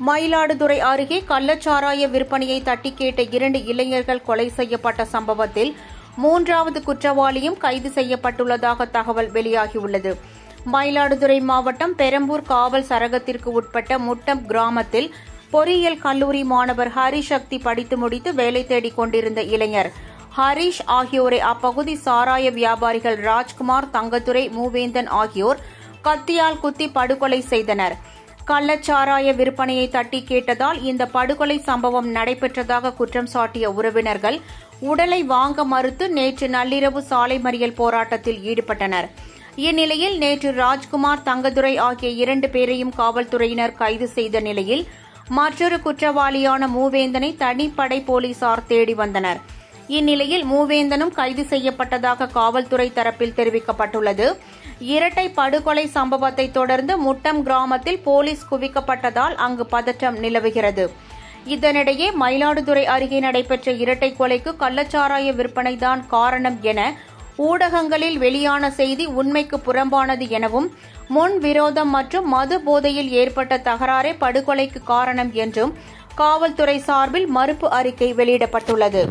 மயிலாடுதுறை அருகே கள்ளச்சாராய விற்பனையை தட்டி கேட்ட 2 இளைஞர்கள் கொலை செய்யப்பட்ட சம்பவத்தில் 3வது குற்றவாளியும் கைது செய்யப்பட்டுள்ளதாக தகவல் வெளியாகியுள்ளது. மயிலாடுதுறை மாவட்டம் பெரம்பூர் காவல் சரகத்திற்கு உட்பட்ட முட்டம் கிராமத்தில் பொறியியல் கல்லூரி மாணவர் ஹரிசக்தி படித்து முடித்து வேலை தேடிக் கொண்டிருந்த இளைஞர் ஹரீஷ் ஆகியோரை அப்பகுதி சாராய வியாபாரிகள் ராஜ்குமார், தங்கத்துரை, மூவேந்தன் ஆகியோர் கத்தியால் குத்தி படுகொலை செய்தனர். கள்ளச்சாராய விற்பனையை தட்டி கேட்டதால் இந்த படுகொலை சம்பவம் நடைபெற்றதாக குற்றம் சாட்டிய உறவினர்கள் உடலை வாங்க மறுத்து நேற்று நள்ளிரவு சாலை மறியல் போராட்டத்தில் ஈடுபட்டனர். இந்நிலையில் நேற்று ராஜ்குமார், தங்கதுரை ஆகிய 2 பேரையும் காவல்துறையினர் கைது செய்த நிலையில் மற்றொரு குற்றவாளியான மூவேந்தனை தனிப்படை போலீசார் தேடி வந்தனர். இந்நிலையில் மூவேந்தனும் கைது செய்யப்பட்டதாக காவல்துறை தரப்பில் தெரிவிக்கப்பட்டுள்ளது. இரட்டை படுகொலை சம்பவத்தை தொடர்ந்து முட்டம் கிராமத்தில் போலீஸ் குவிக்கப்பட்டதால் அங்கு பதற்றம் நிலவுகிறது. இதனிடையே மயிலாடுதுறை அருகே நடைபெற்ற இரட்டை கொலைக்கு கள்ளச்சாராய விற்பனைதான் காரணம் என ஊடகங்களில் வெளியான செய்தி உண்மைக்கு புறம்பானது எனவும், முன் விரோதம் மற்றும் மது போதையில் ஏற்பட்ட தகராறே படுகொலைக்கு காரணம் என்றும் காவல்துறை சார்பில் மறுப்பு அறிக்கை வெளியிடப்பட்டுள்ளது.